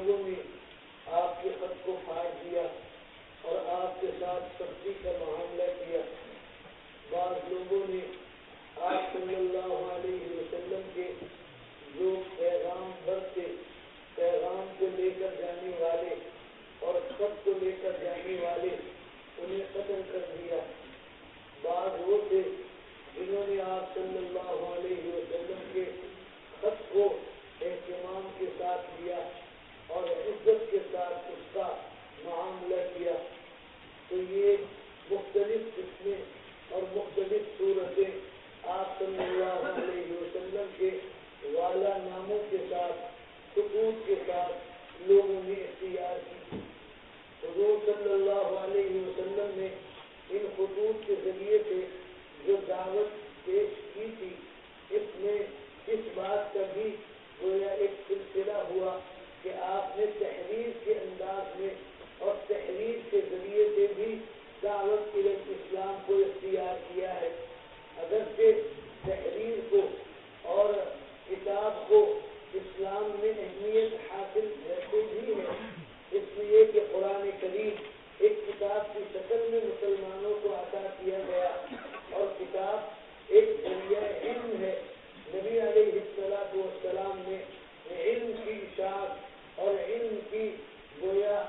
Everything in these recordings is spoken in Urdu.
لوگوں نے آپ کے خط کو پھاڑ دیا اور آپ کے ساتھ سختی کا معاملہ کیا. بعض لوگوں نے آپ صلی اللہ علیہ وسلم کے جو پیغام برتے پیغام کو لے کر جانے والے اور خط کو لے کر جانے والے انہیں قتل کر دیا. بعض وہ تھے جنہوں نے آپ صلی اللہ علیہ وسلم کے خط کو اہتمام کے ساتھ لیا اور عزت کے ساتھ اس کا معاملہ کیا. تو یہ مختلف قسمیں اور مختلف صورتیں آپ صلی اللہ علیہ وسلم کے والا ناموں کے ساتھ خطوط کے ساتھ لوگوں نے اختیار کی. حضور صلی اللہ علیہ وسلم نے ان خطوط کے ذریعے سے جو دعوت پیش کی تھی اس میں اس بات کا بھی گویا ایک سلسلہ ہوا کہ آپ نے تحریر کے انداز میں اور تحریر کے ذریعے سے بھی دعوت اسلام کو اختیار کیا ہے. اگرچہ تحریر کو اور کتاب کو اسلام میں اہمیت حاصل رہتے بھی ہے، اس لیے کہ قرآن کریم ایک کتاب کی شکل میں مسلمانوں کو عطا کیا گیا اور کتاب ایک ذریعہ علم ہے. نبی علیہ السلام نے علم کی اشاعت اور علم کی گویا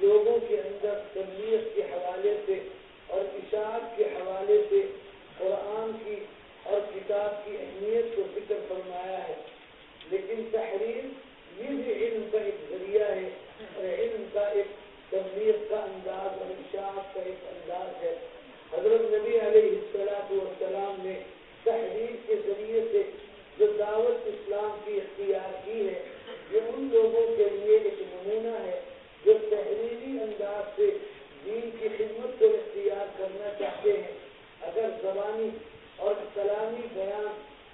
لوگوں کے اندر تبلیغ کے حوالے سے اور اشاعت کے حوالے سے قرآن کی اور کتاب کی اہمیت کو ذکر فرمایا ہے. لیکن تحریر یہ بھی علم کا ایک ذریعہ ہے اور علم کا ایک تبلیغ کا انداز اور اشاعت کا ایک انداز ہے. حضرت نبی علیہ السلام نے تحریر کے ذریعے سے جو دعوت اسلام کی اختیار کی ہے یہ ان لوگوں کے لیے ایک نمونہ ہے جو تحریری انداز سے دین کی خدمت کو اختیار کرنا چاہتے ہیں. اگر زبانی اور کلامی بیان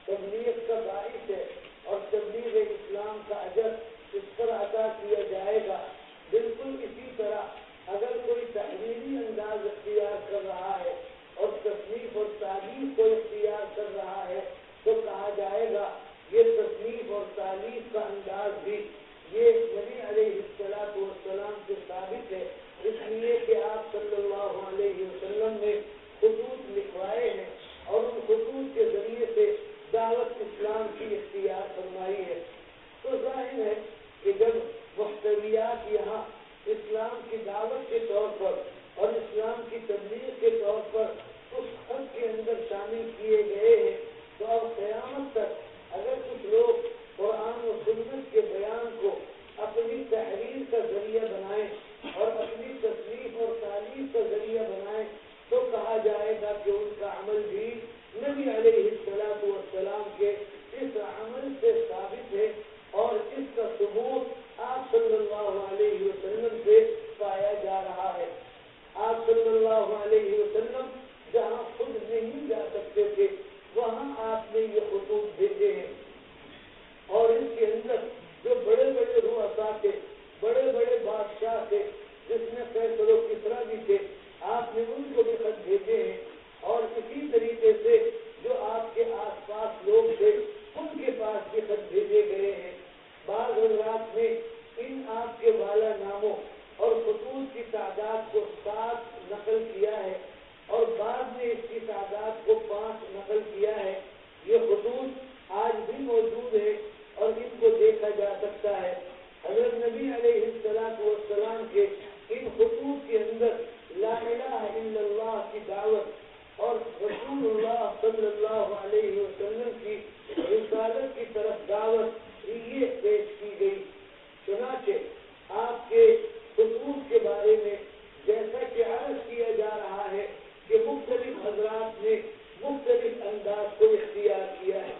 تبلیغ کا باعث ہے اور تبلیغ اسلام کا اجر اس پر عطا کیا جائے گا، بالکل اسی طرح اگر کوئی تحریری انداز اختیار کر رہا ہے اور تصنیف اور تعلیف کو اختیار کر رہا ہے تو کہا جائے گا یہ تصنیف اور تعلیف کا انداز بھی یہ نبی علیہ السلام سے ثابت ہے، اس لیے کہ آپ صلی اللہ علیہ وسلم نے خطوط لکھوائے ہیں اور ان خطوط کے ذریعے سے دعوت اسلام کی اختیار فرمائی ہے. تو ظاہر ہے کہ جب محتویات یہاں اسلام کی دعوت کے طور پر اور اسلام کی تبلیغ کے طور پر اس خط کے اندر شامل کیے گئے ہیں تو اب قیامت تک اگر کچھ لوگ قرآن و سنت کے بیان کو اپنی تحریر کا ذریعہ بنائیں اور اپنی تصنیف اور تعلیف کا ذریعہ بنائیں تو کہا جائے گا کہ ان کا عمل بھی نبی علیہ السلام کے اس عمل سے ثابت ہے اور اس کا ثبوت آپ صلی اللہ علیہ وسلم سے پایا جا رہا ہے. آپ صلی اللہ علیہ وسلم جہاں خود نہیں جا سکتے تھے وہاں آپ نے یہ خطوط بھیجے ہیں اور اس کے اندر جو بڑے بڑے رؤساء تھے، بڑے بڑے بادشاہ تھے، جس میں قیصر و کسریٰ بھی تھے، آپ نے ان کو بھی خط بھیجے ہیں اور اسی طریقے سے جو آپ کے آس پاس لوگ تھے ان کے پاس بھی خط بھیجے گئے ہیں. بعض حضرات نے ان آپ کے والا ناموں اور خطوط کی تعداد کو 7 نقل کیا ہے اور بعض نے اس کی تعداد کو 5 نقل کیا ہے. یہ خطوط آج بھی موجود ہے اور ان کو دیکھا جا سکتا ہے. حضرت نبی علیہ السلام کے ان خطوط کے اندر لا الہ الا اللہ کی دعوت اور رسول اللہ صلی اللہ علیہ وسلم کی رسالت کی طرف دعوت یہ پیش کی گئی. چنانچہ آپ کے خطوط کے بارے میں جیسا کہ عرض کیا جا رہا ہے کہ مختلف حضرات نے مختلف انداز کو اختیار کیا ہے.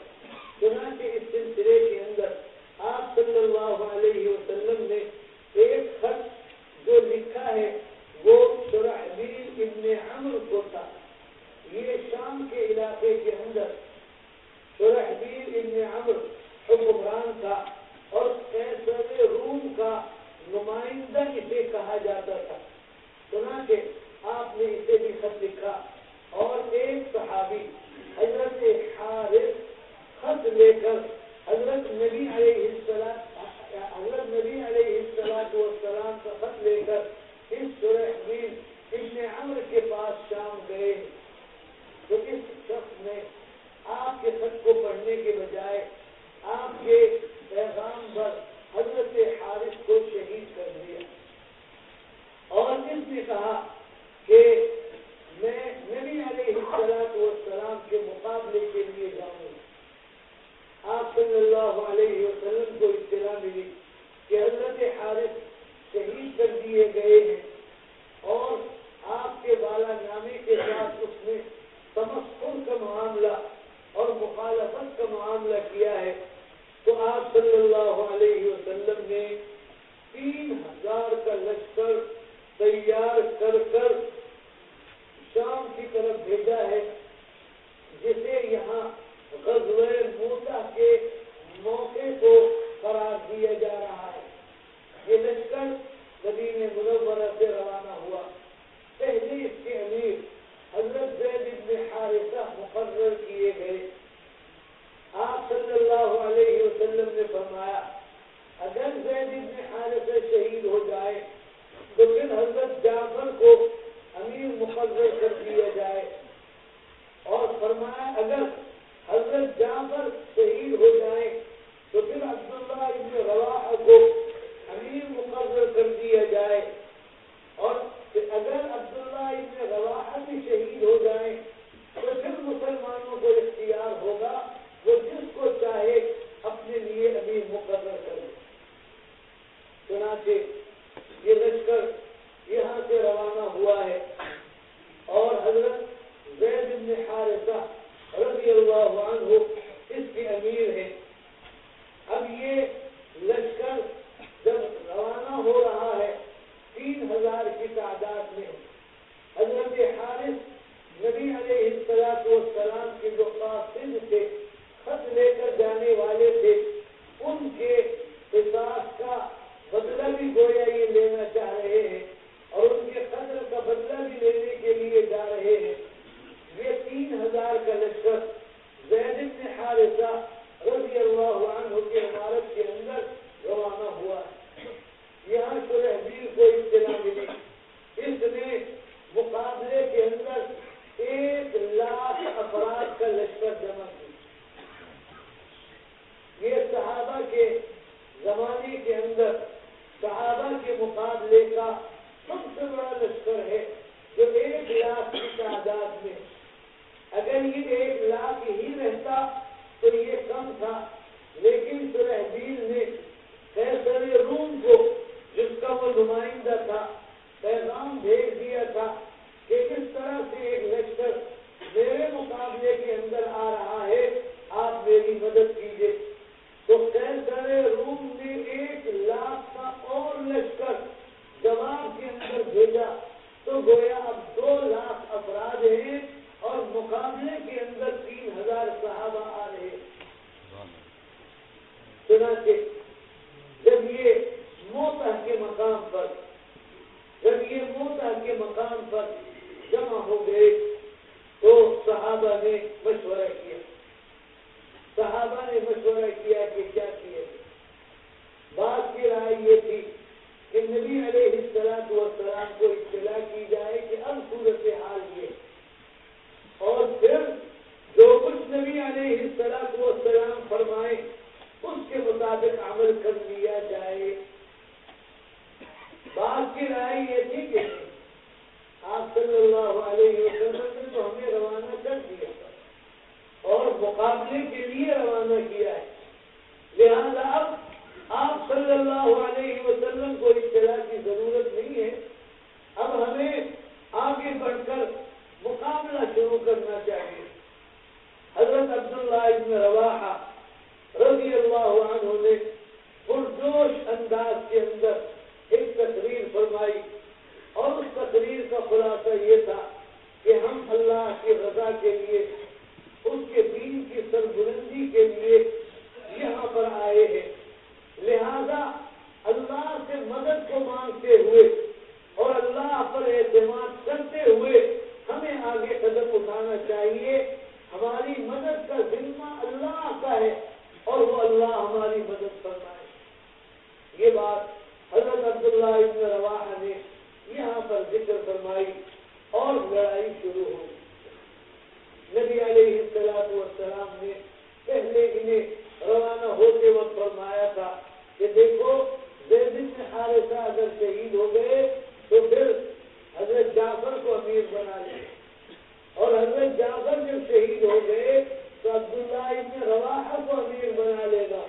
چنانچہ اس سلسلے کے اندر آپ صلی اللہ علیہ وسلم نے ایک خط جو لکھا ہے وہ شرحبیل ابن عمرو کو تھا. یہ شام کے علاقے کے اندر شرحبیل ابن عمرو حکمران تھا اور قیصر روم کا نمائندہ اسے کہا جاتا تھا. چنانچہ آپ نے اسے بھی خط لکھا اور ایک صحابی حضرت حارث خط لے کر حضرت نبی علیہ قصاص کا بدلہ بھی گویا یہ لینا چاہ رہے ہیں اور ان کے قتل کا بدلہ بھی لینے کے لیے جا رہے ہیں۔ یہ 3000 کا لشکر زید بن حارثہ رضی اللہ عنہ کی عمارت کے اندر روانہ ہوا۔ یہاں شرحبیل کو اطلاع ملی، اس نے مقابلے کے اندر 1,00,000 افراد کا لشکر جمع کیا۔ یہ صحابہ کے زمانے کے اندر صحابہ کے مقابلے کا سب سے بڑا لشکر ہے، جو 1,00,000 کی تعداد میں، اگر یہ 1,00,000 ہی رہتا تو یہ کم تھا، لیکن شرحبیل نے قیصر روم کو، جس کا وہ نمائندہ تھا، پیغام بھیج دیا تھا کہ اس طرح سے ایک لشکر میرے مقابلے کے اندر آ رہا ہے، آپ میری مدد کیجیے۔ تو قیصر روم نے 1,00,000 کا اور لشکر جواب کے اندر بھیجا، تو گویا اب 2,00,000 افراد ہیں اور مقابلے کے اندر 3,000 صحابہ آ رہے ہیں۔ چنانچہ جب یہ موتہ کے مقام پر جمع ہو گئے تو صحابہ نے مشورہ کیا کہ کیا کیے۔ بات کی رائے یہ تھی کہ نبی علیہ السلام کو اطلاع کی جائے کہ اب صورتحال یہ، اور پھر جو کچھ نبی علیہ السلام فرمائے اس کے مطابق عمل کر لیا جائے۔ بات کی رائے یہ تھی کہ آپ صلی اللہ علیہ وسلم نے تو ہمیں روانہ کر دیا اور مقابلے کے لیے روانہ کیا ہے، لہذا اب آپ صلی اللہ علیہ وسلم کو اطلاع کی ضرورت نہیں ہے، اب ہمیں آگے بڑھ کر مقابلہ شروع کرنا چاہیے۔ حضرت عبداللہ ابن رواحہ رضی اللہ عنہ نے پرجوش انداز کے اندر ایک تقریر فرمائی، اور اس تقریر کا خلاصہ یہ تھا کہ ہم اللہ کی رضا کے لیے، اس کے دین کی سربلندی کے لیے یہاں پر آئے ہیں، لہذا اللہ سے مدد کو مانگتے ہوئے اور اللہ پر اعتماد کرتے ہوئے ہمیں آگے قدم اٹھانا چاہیے۔ ہماری مدد کا ذمہ اللہ کا ہے اور وہ اللہ ہماری مدد فرمائے۔ یہ بات حضرت عبداللہ ابن رواحہ نے یہاں پر ذکر فرمائی اور لڑائی شروع ہو گئی۔ نبی علیہ السلام نے پہلے انہیں روانہ ہوتے وقت فرمایا تھا کہ دیکھو زید بن حارثہ اگر شہید ہو گئے تو پھر حضرت جعفر کو امیر بنا لیں، اور حضرت جعفر جب شہید ہو گئے تو عبداللہ ابن رواحہ کو امیر بنا لے گا،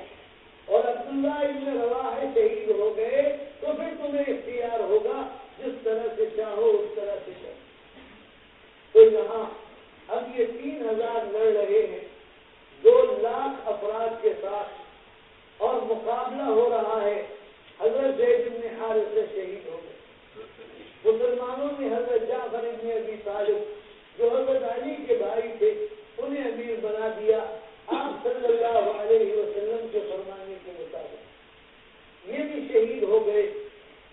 اور عبداللہ ابن رواحہ شہید ہو گئے تو پھر تمہیں اختیار ہوگا، جس طرح سے چاہو اس طرح سے چاہو۔ تو یہاں اب یہ 3,000 لڑ رہے ہیں 2,00,000 افراد کے ساتھ، اور مقابلہ ہو رہا ہے۔ حضرت زید بن حارثہ شہید ہو گئے، مسلمانوں نے حضرت جعفر بن ابی طالب جو حضرت علی کے بھائی تھے انہیں امیر بنا دیا آپ صلی اللہ علیہ وسلم کے فرمانے کے مطابق، یہ بھی شہید ہو گئے۔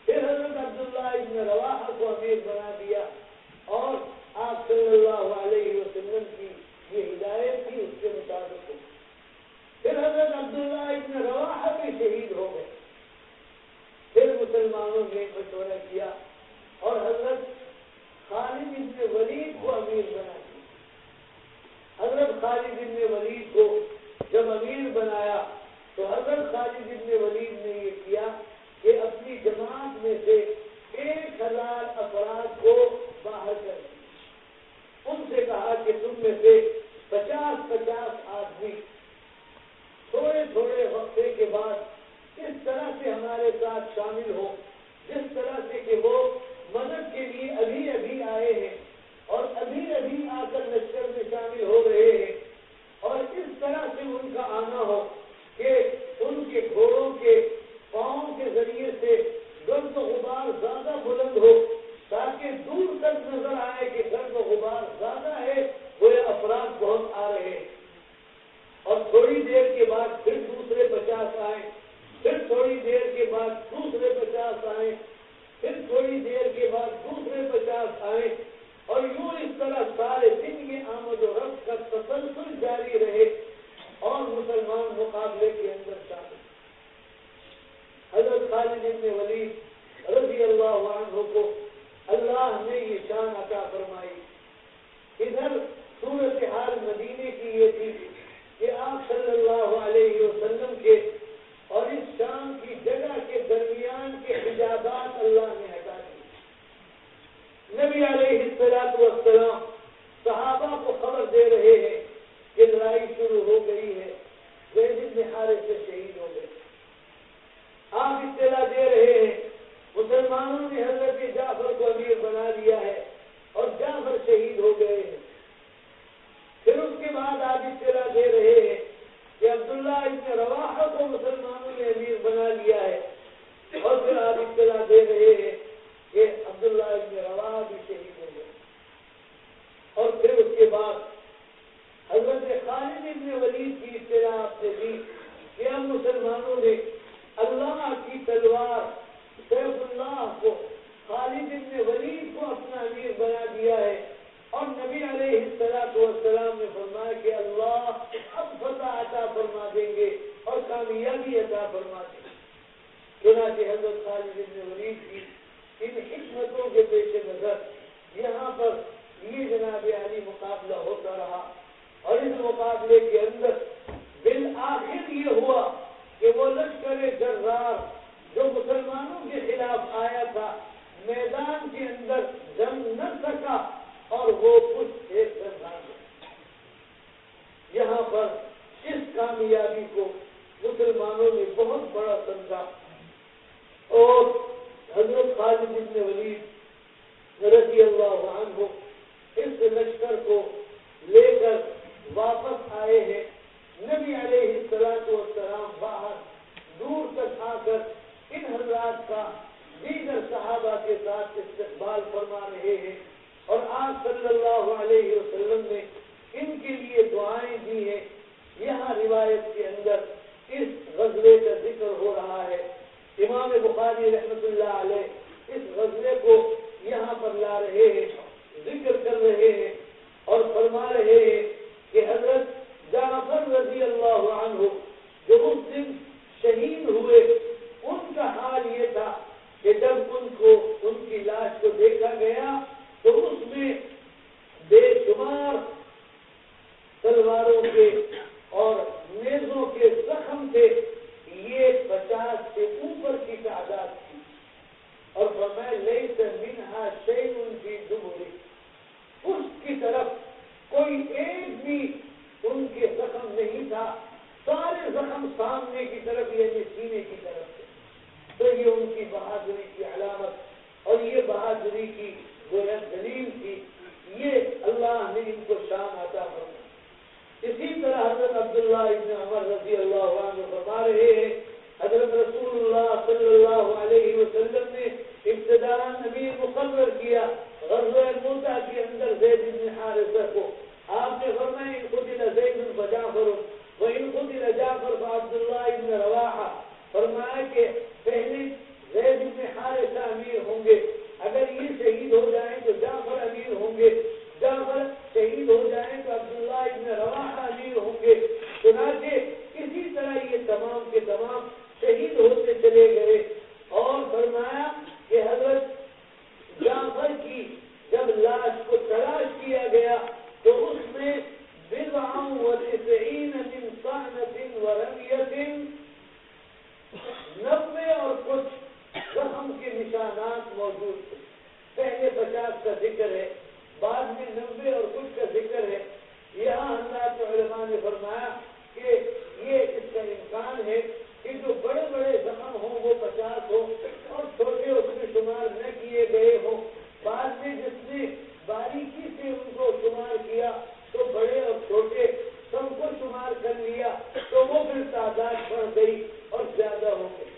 پھر حضرت عبداللہ ابن رواحہ کو امیر بنا دیا، اور آپ صلی اللہ علیہ وسلم کی یہ ہدایت تھی اس کے مطابق۔ پھر حضرت عبداللہ ابن رواحہ بھی شہید ہو گئے۔ پھر مسلمانوں نے مشورہ کیا اور حضرت خالد بن ولید کو امیر بنا دیا۔ حضرت خالد بن ولید کو جب امیر بنایا تو حضرت خالد بن ولید نے یہ کیا کہ اپنی جماعت میں سے 1,000 افراد کو باہر کر دیا، ان سے کہا کہ تم میں سے 50 آدمی تھوڑے تھوڑے وقفے کے بعد اس طرح سے ہمارے ساتھ شامل ہو جس طرح سے کہ وہ مدد کے لیے ابھی ابھی آئے ہیں اور ابھی ابھی آ کر لشکر میں شامل ہو رہے ہیں، اور اس طرح سے ان کا آنا ہو کہ ان کے گھوڑوں کے پاؤں کے ذریعے سے گرد و غبار زیادہ بلند ہو، تاکہ دور تک نظر آئے کہ گرد و غبار زیادہ ہے، وہ افراد بہت آ رہے ہیں۔ اور تھوڑی دیر کے بعد پھر دوسرے 50 آئے، پھر تھوڑی بعد دوسرے 50 آئے، پھر تھوڑی دیر کے بعد دوسرے 50 آئے، اور یوں اس طرح سارے دن یہ آمد و رفت کا تسلسل جاری رہے اور مسلمان مقابلے کے اندر شامل۔ حضرت خالد بن ولید رضی اللہ عنہ کو اللہ نے یہ شان عطا فرمائی۔ ادھر صورتحال مدینے کی یہ تھی کہ آپ صلی اللہ علیہ وسلم کے اور اس شام کی جگہ کے درمیان کے حجابات اللہ نے ہٹا دیے۔ نبی علیہ السلام صحابہ کو خبر دے رہے ہیں کہ لڑائی شروع ہو گئی ہے، زید بن حارثہ شہید ہو گئے۔ آپ اطلاع دے رہے ہیں مسلمانوں نے حضرت جعفر کو امیر بنا لیا ہے اور جعفر شہید ہو گئے ہیں۔ پھر اس کے بعد آپ اطلاع دے رہے ہیں کہ عبداللہ ابن رواحہ کو مسلمانوں نے امیر بنا لیا ہے، اور پھر آپ اطلاع دے رہے ہیں کہ عبداللہ ابن رواحہ بھی شہید ہو گئے۔ اور پھر اس کے بعد حضرت خالد ابن ولید کی اطلاع آپ نے دی کہ اب مسلمانوں نے اللہ کی تلوار سیف اللہ کو، خالد ابن ولید کو اپنا امیر بنا دیا ہے، اور نبی علیہ السلام نے فرمایا کہ اللہ اب فتح عطا فرما دیں گے اور کامیابی عطا فرما دیں گے۔ چنانچہ حضرت خالد بن ولید کی ان حکمتوں کے پیش نظر یہاں پر یہ جناب علی مقابلہ ہوتا رہا، اور اس مقابلے کے اندر بالآخر یہ ہوا کہ وہ لشکر جرار جو مسلمانوں کے خلاف آیا تھا میدان کے اندر جم نہ سکا اور وہ کچھ ایک بھاگ گیا۔ یہاں پر اس کامیابی کو مسلمانوں نے بہت بڑا سمجھا، اور حضرت خالد بن ولید رضی اللہ عنہ اس لشکر کو لے کر واپس آئے ہیں۔ نبی علیہ السلام باہر دور تک آ کر ان حضرات کا دیگر صحابہ کے ساتھ استقبال فرما رہے ہیں، اور آپ صلی اللہ علیہ وسلم نے ان کے لیے دعائیں دی ہیں۔ یہاں روایت کے اندر اس غزوے کا ذکر ہو رہا ہے۔ امام بخاری رحمۃ اللہ علیہ اس غزوے کو یہاں پر لا رہے ہیں، ذکر کر رہے ہیں، اور فرما رہے ہیں کہ حضرت جعفر رضی اللہ عنہ جو اس دن شہید ہوئے، ان کا حال یہ تھا کہ جب ان کی لاش کو دیکھا گیا تو اس میں بے شمار تلواروں کے اور نیزوں کے زخم تھے، یہ 50 سے اوپر کی تعداد تھی، اور فرمایا لیس منہا شیء فی دبری، اس کی طرف کوئی ایک بھی ان کے زخم نہیں تھا، سارے زخم سامنے کی طرف یعنی سینے کی طرف تھے۔ تو یہ ان کی بہادری کی علامت اور یہ بہادری کی گویا دلیل تھی، یہ اللہ نے ان کو شان عطا فرمائی۔ اسی طرح حضرت عبداللہ ابن عمر رضی اللہ عنہ فرما رہے ہیں حضرت رسول اللہ صلی اللہ علیہ وسلم نے ابتداء امیر مقرر کیا غزوہ موتہ کے اندر زید بن حارثہ کو۔ آپ نے فرمایا ان قتل زید فجعفر وان قتل جعفر فعبداللہ ابن رواحہ، فرمایا کہ پہلے زید بن حارثہ امیر ہوں گے، اگر یہ شہید ہو جائیں تو جعفر امیر ہوں گے، جعفر شہید ہو جائیں تو عبداللہ ابن رواحہ امیر ہوں گے۔ چنانچہ اسی طرح یہ تمام کے تمام شہید ہوتے چلے گئے، اور فرمایا کہ حضرت جعفر کی جب لاش کو تلاش کیا گیا تو اس میں 99 من طعنة ورمية 90 اور کچھ زخم کے نشانات موجود تھے۔ پہلے 50 کا ذکر ہے، بعد میں 90 اور کچھ کا ذکر ہے۔ یہاں حضرات علماء نے فرمایا کہ یہ اس کا امکان ہے کہ جو بڑے بڑے زخم ہوں وہ 50 ہوں اور چھوٹے اس میں شمار نہ کیے گئے ہوں، بعد میں جس نے باریکی سے ان کو شمار کیا تو بڑے اور چھوٹے سب کو شمار کر لیا تو وہ پھر تعداد بڑھ گئی اور زیادہ ہو گئی۔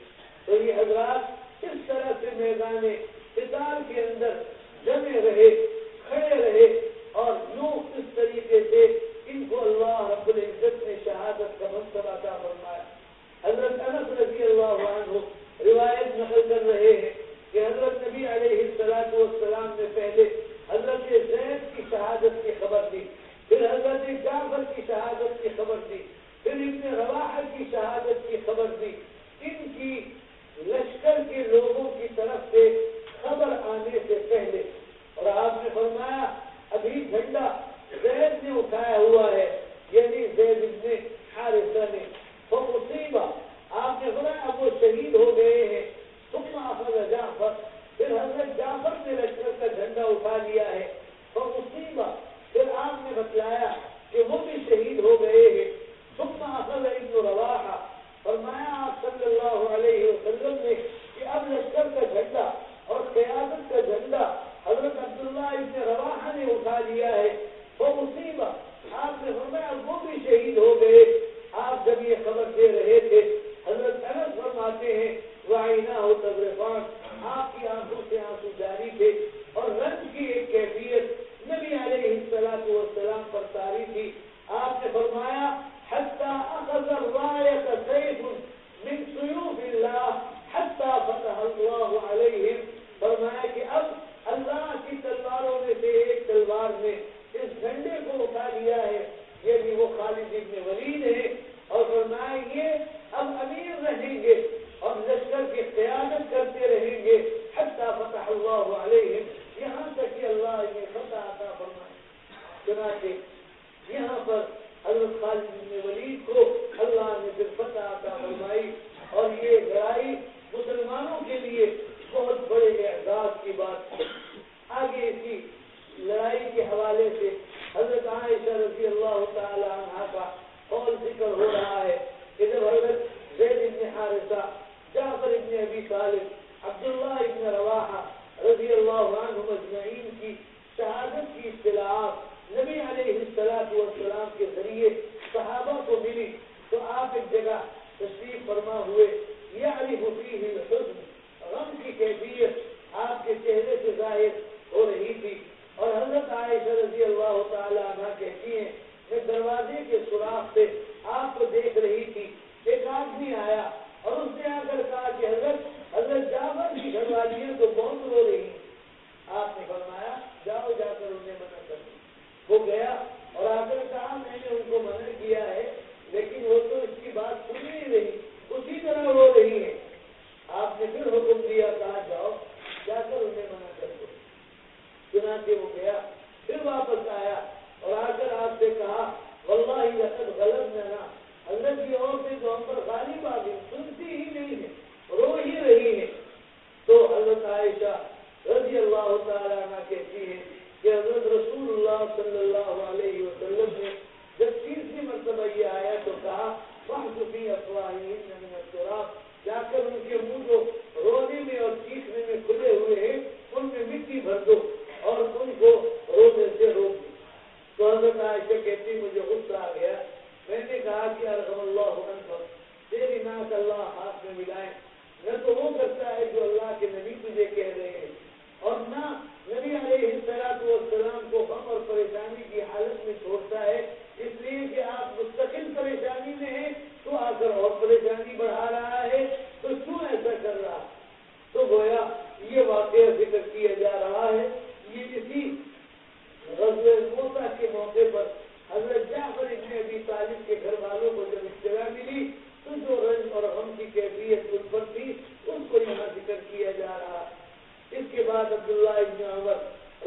تو یہ حضرات اس طرح سے میدان قتال کے اندر جمے رہے، کھڑے رہے، اور یوں اس طریقے سے ان کو اللہ رب العزت نے شہادت کا منصب عطا فرمایا۔ حضرت انس رضی اللہ عنہ روایت عیناہ تذرفان، آپ کی آنکھوں سے آنسو جاری تھے، اور رنج کی ایک کیفیت نبی علیہ السلام پر طاری تھی۔ آپ نے فرمایا حتی اخذ الرایۃ سیف من سیوف اللہ حتی فتح اللہ علیہم، فرمایا کہ اب اللہ کی تلواروں میں سے ایک تلوار نے اس جھنڈے کو اٹھا لیا ہے، یعنی وہ خالد بن ولید ہے، اور فرمایا یہ اب امیر رہیں گے اور لشکر کی قیادت کرتے رہیں گے حتی فتح اللہ علیہم، یہاں تک کہ اللہ نے فتح عطا فرمائے۔ چنانچہ یہاں پر حضرت خالد بن ولید کو اللہ نے پھر فتح عطا فرمائی، اور یہ لڑائی مسلمانوں کے لیے بہت بڑے اعزاز کی بات ہے۔ آگے اسی لڑائی کے حوالے سے حضرت عائشہ رضی اللہ تعالی عنہا کا قول ذکر ہو رہا ہے کہ جب حضرت زید بن حارثہ، جعفر بن ابی طالب، عبداللہ بن رواحہ رضی اللہ عنہم اجمعین کی شہادت کی اطلاعات نبی علیہ السلام کے ذریعے صحابہ کو ملی، تو آپ ایک جگہ تشریف فرما ہوئے، یعرف فیہ الحزن، غم کی کیفیت آپ کے چہرے سے ظاہر ہو رہی تھی، اور حضرت عائشہ رضی اللہ تعالی عنہ کہتی ہیں میں دروازے کے سوراخ سے آپ کو دیکھ رہی تھی، ایک آدمی آیا اور اس نے آ کر کہا کہ حضرت جعفر کی گھر والیاں تو بہت رو رہی ہیں۔ آپ نے فرمایا جاؤ، جا کر انہیں منع کر دو۔ وہ گیا اور آ کر کہا میں نے ان کو منع کیا ہے، لیکن وہ تو اس کی بات سن نہیں رہی، اسی طرح رو رہی ہے۔ آپ نے پھر حکم دیا، کہا جاؤ، جا کر انہیں منع کر دو۔ چنانچہ وہ گیا، پھر واپس آیا اور آ کر آپ سے کہا واللہ لقد غلبنا، حضرت کی عورتیں تو ہم پر غالب آ گئی، سنتی ہی نہیں ہے، رو ہی رہی ہے۔ تو حضرت عائشہ رضی اللہ تعالیٰ عنہ کہتی ہے کہ حضرت رسول اللہ صلی اللہ علیہ وسلم نے جب تیسری مرتبہ یہ آیا تو کہا فَحْسُ فِي أَفْوَاهِهِنَّ مِنَ التُّرَابِ، جا کر ان کے منہ جو رونے میں اور چیخنے میں کھلے ہوئے ہیں ان میں مٹی بھر دو اور ان کو رونے سے روک دو۔ تو حضرت عائشہ کہتی مجھے غصہ آ گیا، میں نے کہا کہ ارحم اللہ عنہ، تیری ناک اللہ ہاتھ میں ملائے، نہ تو وہ کرتا ہے جو اللہ کے نبی تجھے کہہ رہے ہیں، اور نہ نبی علیہ السلام کو غم اور پریشانی کی حالت میں چھوڑتا ہے، اس لیے کہ آپ مستقل پریشانی میں ہیں تو آ کر اور پریشانی بڑھا رہا ہے، تو کیوں ایسا کر رہا؟ تو گویا یہ واقعہ ذکر کیا جا رہا ہے، یہ اسی غزوہ موتا کے موقع پر حضرت جعفر بن ابی طالب کے گھر والوں کو جب اطلاع ملی تو جو رنج اور غم کی کیفیت ان پر تھی اس کو یہاں ذکر کیا جا رہا۔ اس کے بعد عبداللہ ابن عمر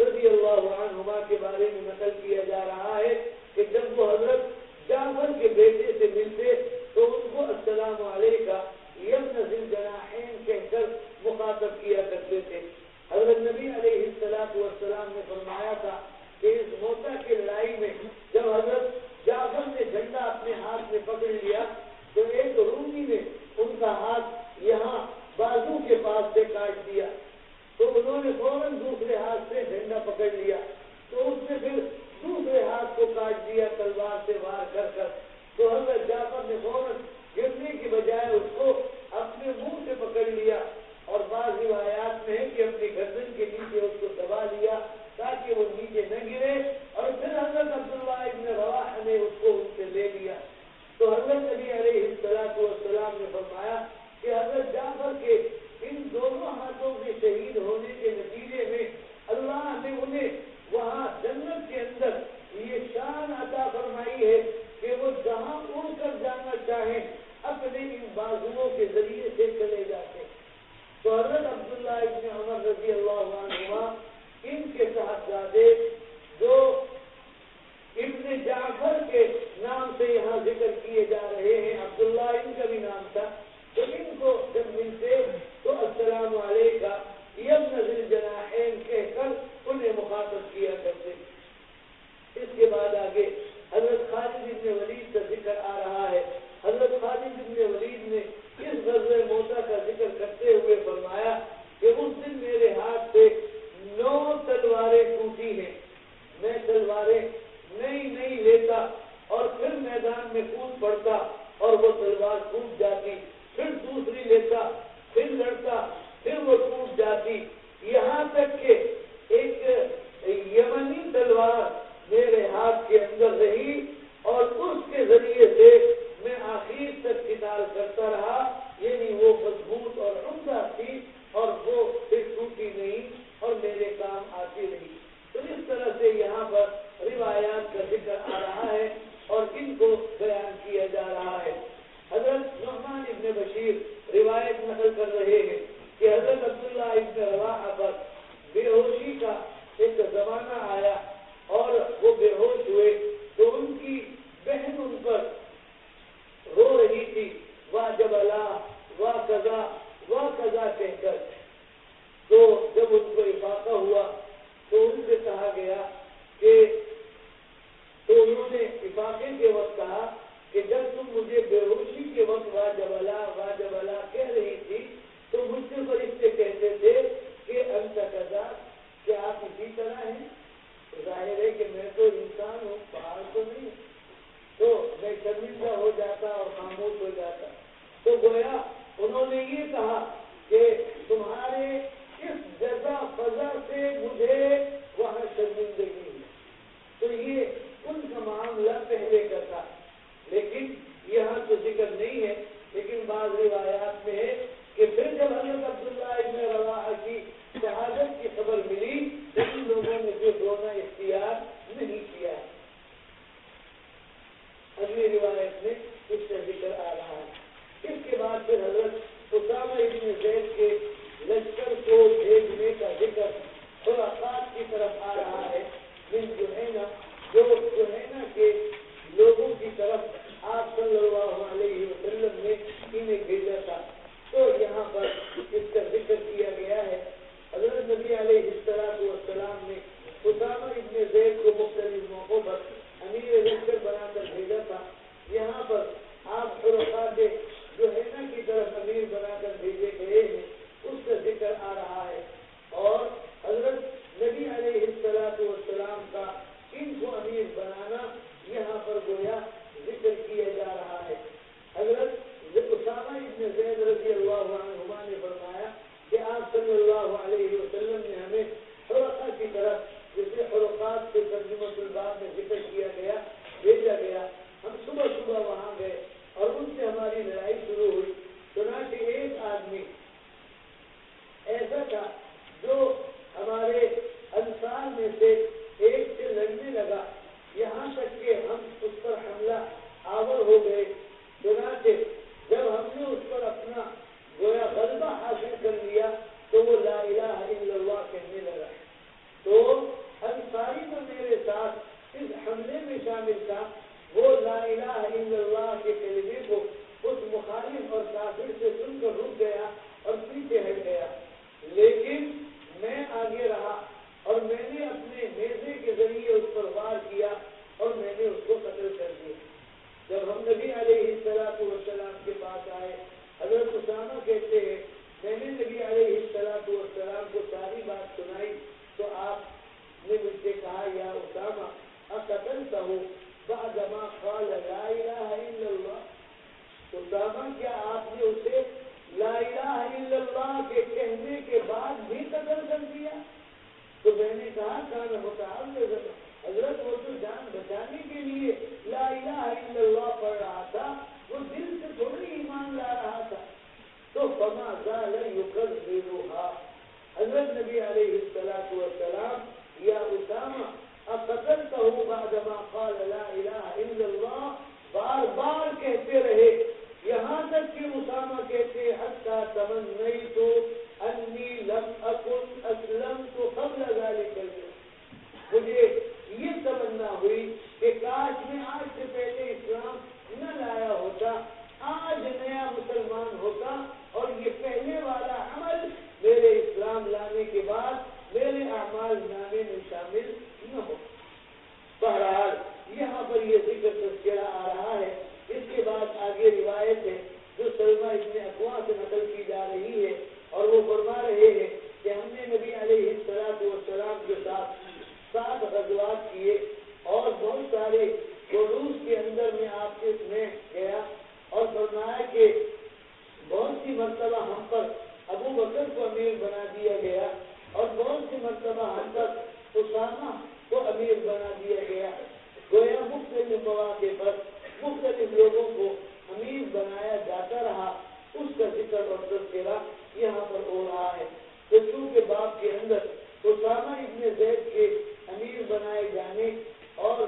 رضی اللہ عنہما کے بارے میں نقل کیا جا رہا ہے کہ جب وہ حضرت جعفر کے بیٹے سے ملتے تو ان کو السلام علیکہ یا ابن ذی الجناحین کہہ کر مخاطب کیا کرتے تھے۔ حضرت نبی علیہ السلام نے فرمایا تھا کہ اس موتا کی لڑائی میں جب حضرت جعفر نے جھنڈا اپنے ہاتھ میں پکڑ لیا تو ایک رومی نے ان کا ہاتھ یہاں بازو کے پاس سے کاٹ دیا، تو انہوں نے فوراً دوسرے ہاتھ سے جھنڈا پکڑ لیا، تو اس نے پھر دوسرے ہاتھ کو کاٹ دیا تلوار سے وار کر کر، تو حضرت جعفر نے فوراً گرنے کی بجائے اس کو اپنے منہ سے پکڑ لیا، اور بعض روایات میں ہے کہ اپنی گردن کے نیچے اس کو دبا لیا تاکہ وہ نیچے نہ گرے، اور پھر حضرت عبداللہ ابن رواحہ نے اس کو ان سے لے لیا۔ تو حضرت نبی علیہ السلام نے فرمایا کہ حضرت جعفر کے ان دونوں ہاتھوں کے شہید ہونے کے نتیجے میں اللہ نے انہیں وہاں جنت کے اندر یہ شان عطا فرمائی ہے کہ وہ جہاں اڑ کر جانا چاہیں اپنے ان بازوؤں کے ذریعے سے چلے جاتے۔ حضرت نبی علیہ السلام نے اسامہ ابن زید کو مختلف موقعوں پر امیر لشکر بنا کر بھیجا تھا. یہاں پر آپ حرقاء کے جوہینہ کی طرف امیر بنا کر بھیجے گئے ہیں، اس کا ذکر آ رہا ہے. اور حضرت نبی علیہ السلام کا ان کو امیر بنانا یہاں پر گویا ذکر کیا جا رہا ہے. حضرت اسامہ ابن زید رضی اللہ عنہما نے فرمایا کہ آپ صلی اللہ علیہ وسلم نے ہمیں حرقاء کی طرف، جسے حرقات سے ترجمۃ الباب میں ذکر کیا گیا، بھیجا گیا. ہم صبح صبح وہاں گئے اور ان سے ہماری لڑائی شروع ہوئی. چنانچہ ایک آدمی ایسا تھا جو ہمارے انصار میں سے ایک سے لڑنے لگا، یہاں تک کہ ہم اس پر حملہ آور ہو گئے. چنانچہ جب ہم نے اس پر اپنا گویا غلبہ حاصل کر لیا تو وہ لا الہ الا اللہ کہنے لگا. تو انصاری جو میرے ساتھ اس حملے میں شامل تھا وہ لا الہ الا اللہ کے کلمے کو اس مخالف اور کافر سے سن کر رک گیا اور پیچھے ہٹ گیا. لیکن میں آگے رہا اور میں نے اپنے نیزے کے ذریعے اس پر وار کیا اور میں نے اس کو قتل کر دیا. جب ہم نبی علیہ السلام کے پاس آئے، حضرت اسامہ کہتے ہیں میں نے نبی علیہ السلام کو ساری بات سنائی تو آپ نے مجھ سے کہا یا اسامہ اقتلتہ بعد ما قال لا الہ الا اللہ. اسامہ کیا آپ نے اسے لا الہ الا اللہ کے کہنے کے بعد بھی قتل کر دیا؟ تو میں نے کہا کان متعوذ، حضرت وہ تو جان بچانے کے لیے لا الہ الا اللہ پڑھ رہا تھا، وہ دل سے تھوڑی ایمان لا رہا تھا. تو فما زال یکذبھا، حضرت نبی علیہ السلام یا اسامہ اقتلتہ بعد ما قال لا الہ الا اللہ بار بار کہتے رہے، یہاں تک کہ اسامہ کہتے حتی تمنیت انی لم اکن اسلمت قبل ذلک اليوم، مجھے یہ تمنا ہوئی کہ کاش میں آج سے پہلے اسلام نہ لایا ہوتا، آج نیا مسلمان ہوتا اور یہ پہلے والا عمل میرے اسلام لانے کے بعد میرے اعمال نامے میں شامل نہ ہو. بہرحال یہاں پر یہ ذکر تذکرہ آ رہا ہے. اس کے بعد آگے روایت ہے جو سلمہ ابن اکوع سے نقل کی جا رہی ہے اور وہ فرما رہے ہیں کہ ہم نے نبی علیہ السلام کے ساتھ 7 غزوات کیے اور بہت سارے جلوس کے اندر میں آپ کے میں گیا اور فرمایا کہ بہت سی مرتبہ ہم پر ابو بکر کو امیر بنا دیا گیا اور بہت سی مرتبہ ہم پر اسامہ کو امیر بنا دیا گیا. گویا مختلف مواقع پر مختلف لوگوں کو امیر بنایا جاتا رہا. اس کا ذکر اور تذکرہ یہاں پر ہو رہا ہے. تو چونکہ باب کے اندر اسامہ ابن زید کے امیر بنائے جانے اور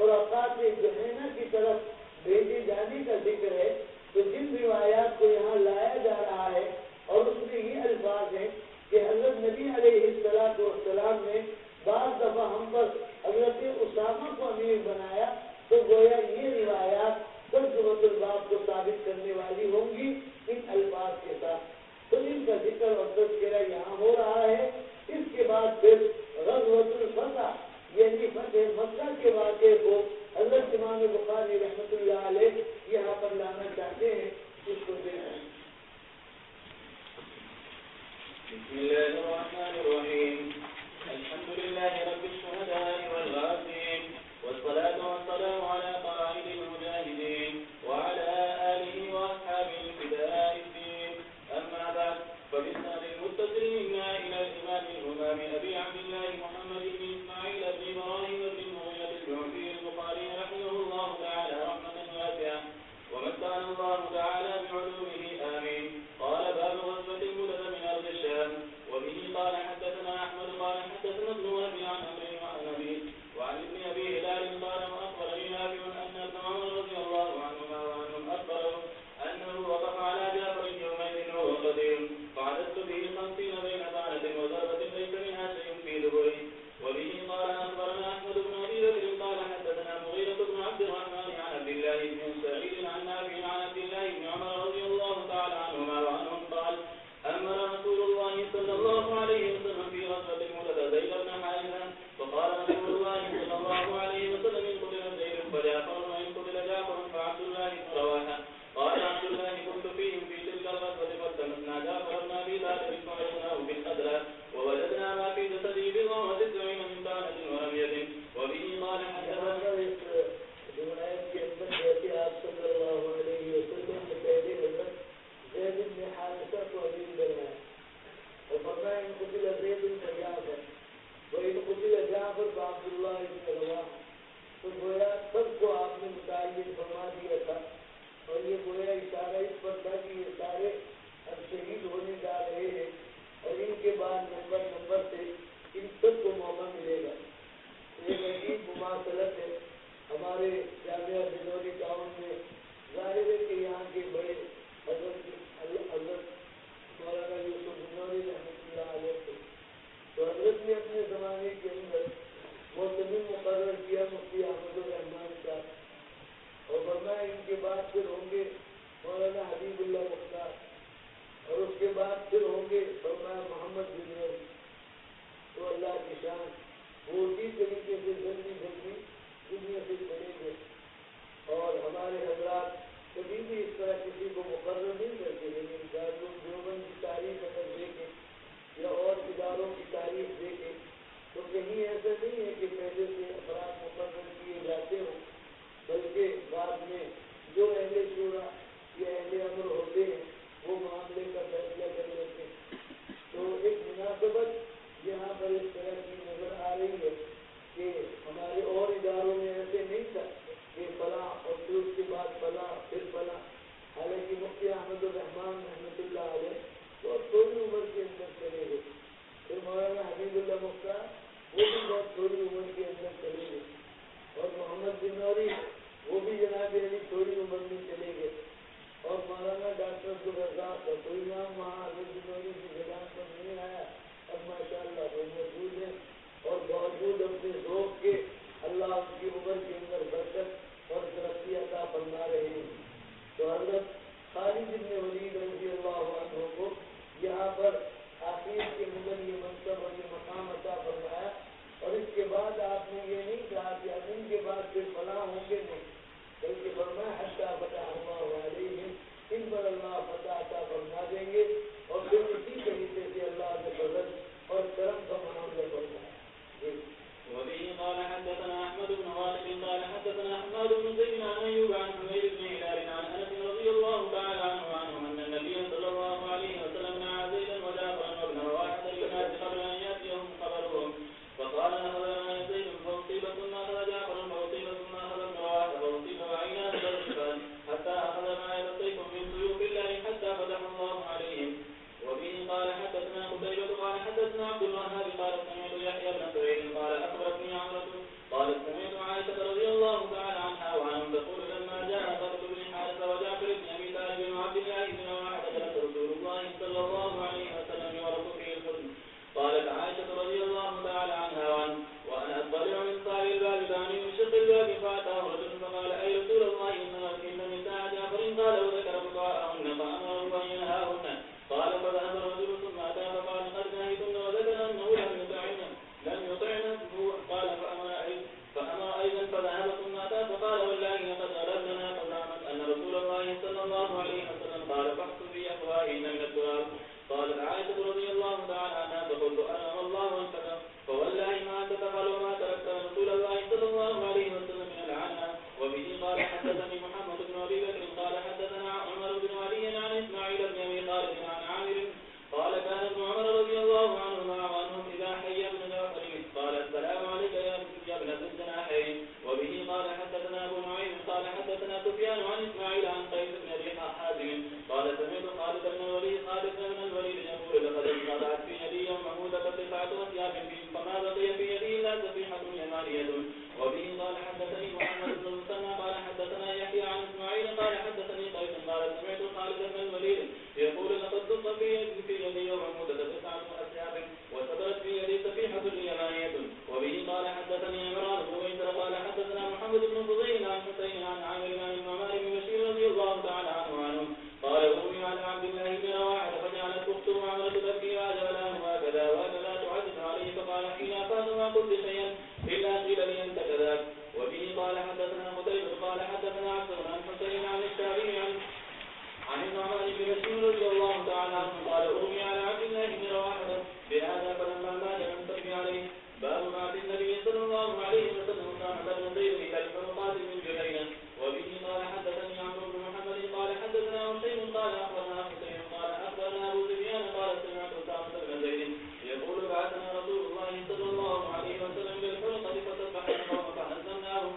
اوقات جوہینہ کی طرف بھیجے جانے کا ذکر ہے تو جن روایات کو یہاں لایا جا رہا ہے اور اس میں یہ الفاظ ہیں کہ حضرت نبی علیہ السلام نے بعض دفعہ ہم پر حضرت اسامہ کو امیر بنایا تو گویا یہ روایات ترجمۃ الباب کو ثابت کرنے والی ہوں گی ان الفاظ کے ساتھ. تو ان کا ذکر اور تذکرہ یہاں ہو رہا ہے. اس کے بعد پھر غزوۃ الفتح یعنی فتح مکہ کے واقعے کو حضرت امام بخاری رحمۃ اللہ علیہ یہاں پر لانا چاہتے ہیں. اس کو دیکھیں. بسم الله الرحمن الرحيم. الحمد لله رب الشهداء والغافرين والصلاة والسلام على قائد المجاهدين وعلى آله وأصحابه الفداء الدين. أما بعد فبإسناد المتصل منا إلى الإمام الإمام أبي عبد الله محمد بن إسماعيل بن إبراهيم بن المغيرة الجعفي البخاري رحمه الله تعالى رحمة واسعة ومتعنا الله تعالى بعلومه آمين. قال باب غزوة المدد من أرض الشام. وبه قال حدثنا أحمد قال حدثنا ابن وهب عن عمرو وعن أبي وعن ابن أبي هلال قال وأخبرني نافع أن ابن عمر رضي الله عنهما وعنهم أخبره أنه وقف على جعفر يومئذ وهو قدير فعددت به 50 بين طعنة وضربة ليس منها شيء جناب محمد بن تو اللہ کی شان وہ اسی طریقے سے جلدی جلدی دنیا سے چلے گئے اور ہمارے حضرات کبھی بھی اس طرح کسی کو مقرر نہیں کرتے، لیکن دارالعلوم دیوبند کی تاریخ اگر دیکھیں یا اور اداروں کی تاریخ دیکھیں تو کہیں ایسا نہیں ہے کہ پہلے سے افراد مقرر کیے جاتے ہوں، بلکہ بعد میں جو اہل شورا یا اہل امر ہوتے ہیں وہ معاملے کا فیصلہ کر لیتے ہیں۔ تو ایک مناسبت یہاں پر اس طرح کی نظر آ رہی ہے کہ ہمارے اور اداروں میں ایسے نہیں تھا کہ فلاں اور پھر اس کے بعد فلاں پھر فلاں، حالانکہ مفتی احمد الرحمان رحمۃ اللہ علیہ بہت تھوڑی عمر کے اندر چلے گئے، پھر مولانا حبیب اللہ مختار وہ بھی بہت تھوڑی عمر کے اندر چلے گئے، اور محمد بن نوری وہ بھی جناب علی تھوڑی عمر میں چلے گئے، اور مولانا ڈاکٹر عبدالرزاق کا کوئی نام وہاں حضرت بن نوری کی زبان پر نہیں آیا، اب ماشاء اللہ وہ موجود ہیں اور باوجود اپنے ذوق کے اللہ ان کی عمر کے اندر برکت اور ترقی عطا فرما رہے ہیں۔ تو حضرت خالد بن ولید رضی اللہ عنہ کو یہاں پر آخر کے اندر یہ منصب اور یہ مقام عطا فرمایا، اور اس کے بعد آپ نے یہ نہیں کہا کہ اب ان کے بعد پھر فلاں ہوں گے، نہیں، بلکہ فرمایا حتی فتح اللہ علیہم، ان پر اللہ فتح عطا فرما دیں گے، اور پھر اسی طریقے سے اللہ کے فضل اور کرم کا معاملہ فرمایا۔ وبه قال حدثنا احمد بن غالب قال حدثنا حماد بن زيد عن ايوب عن حميد بن هلال عن انس رضي الله تعالى عنه ان النبي صلى الله عليه وسلم نعى زيدا وجابرا وابن رواحه للناس قبل ان ياتيهم خبرهم، فقال اخذنا زيد فاصيب ثم اخذ جابر فاصيب ثم اخذ ابن رواحه فاصيب وعيناه تذبحان حتى اخذ معي سيف من سيوف الله حتى فتح الله عليهم. وبه قال حدثنا قتيبة قال حدثنا عبد الوهاب قال سمعت يحيى بن سعيد قال اخبرتني عمرة قالت سمعت عائشة رضي الله تعالى عنها وعنهم تقول لما جاء ثابت بن حارثة وجعفر بن ابي طالب وعبد الله بن رواحة جلس رسول الله صلى الله عليه وسلم يورث فيه الحزن. قالت عائشة رضي الله تعالى عنها وانا اطلع من صاحب الباب دعني من شق الباب فاتاه رجل فقال اي رسول الله ان نساء جعفر قال وذكر بقاءهن فامره ان ينهاهن. قال فذهب الرجل ثم اتى فقال قد نهيتن وذكر انه لم يطعن قال فامر ايضا فذهب ثم اتى فقال والله لقد غلبنا فزعمت ان رسول الله صلى الله عليه وسلم قال فاحث في افواههن من التراب. قالت عائشة رضي الله تعالى عنها فقلت انا والله انفك فوالله ما انت تفعل وما تركت رسول الله صلى الله عليه وسلم من العنى. وبه قال حدثني محمد بن ابي بكر قال حدثنا عمر بن علي عن اسماعيل بن ابي خالد عن عامر قال كان ابن عمر رضي الله عنهما وعنهم اذا حي ابن جعفر قال السلام عليك يا ابن ذي الجناحين. وبه قال حدثنا ابو نعيم قال حدثنا سفيان عن اسماعيل عن قيس بن ابي حازم قال سمعت خالد بن الوليد يقول لقد انقطعت في يدي يوم مهودة قطعة اثياب فما بقي في يدي الا سفيحة يمانية. وبه قال حدثني محمد بن المثنى قال حدثنا يحيى عن اسماعيل قال حدثني قيس قال سمعت خالد بن الوليد يقول لقد ضق في يدي يوم مهودة قطعة اثياب وصدرت في يدي سفيحة يمانية. وبه قال حدثني عمران بن ويسر قال حدثنا محمد بن فضيل عن حسين عن عامر عن النعمان بن بشير رضي الله تعالى عنه قال أمي على عبد الله بن رواحة فجعلت أخته عمرة تبكي وأجلاه وكذا تعزز عليه فقال حين أفاد ما قلت شيئا إلا قيل لي أنت كذاك. وبه قال حدثنا قتيبة قال حدثنا عبد عن حسين عن الشعبي عن النعمان بن بشير رضي الله تعالى عنه قال أمي على عبد الله بن رواحة بهذا فلما مات لم تبكي عليه. باب ما في النبي صلى الله عليه وسلم صاحب بن زيد إلى الحرقات من جهينة. وبه قال حدثني عمرو بن محمد قال حدثنا حسين قال أخبرنا حسين قال أخبرنا أبو سفيان قال سمعت أسامة بن زيد يقول بعثنا رسول الله صلى الله عليه وسلم بالحرقة فسبحنا القوم فهزمناهم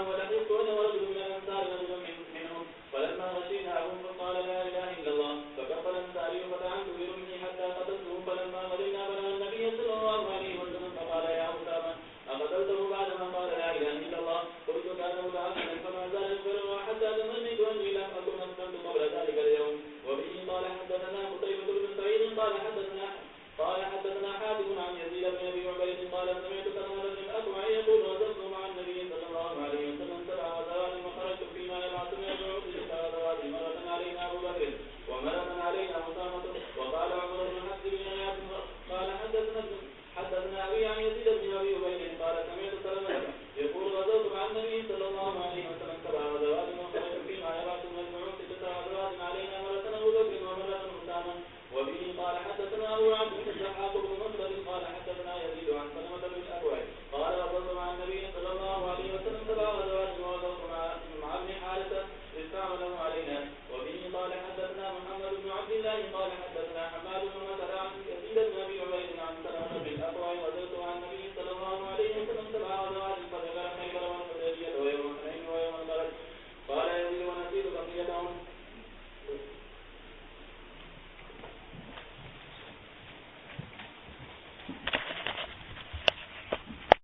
ولحقت أنا ورجل من الأنصار رجل منهم فلما غشيناهم فقال لا إله إلا الله فكفر الأنصاري فتعنت برمحي حتى قتلته فلما غلبنا بلغ النبي صلى الله عليه وسلم فقال يا أسامة أقتلته بعدما قال لا إله إلا الله قلت كان متعمدا فما زال يخبره حتى تمنيت أني لم أكن أسلمت قبل ذلك اليوم. وبه قال حدثنا قتيبة بن سعيد قال حدثنا حاتم عن يزيد بن أبي عبيد قال سمعت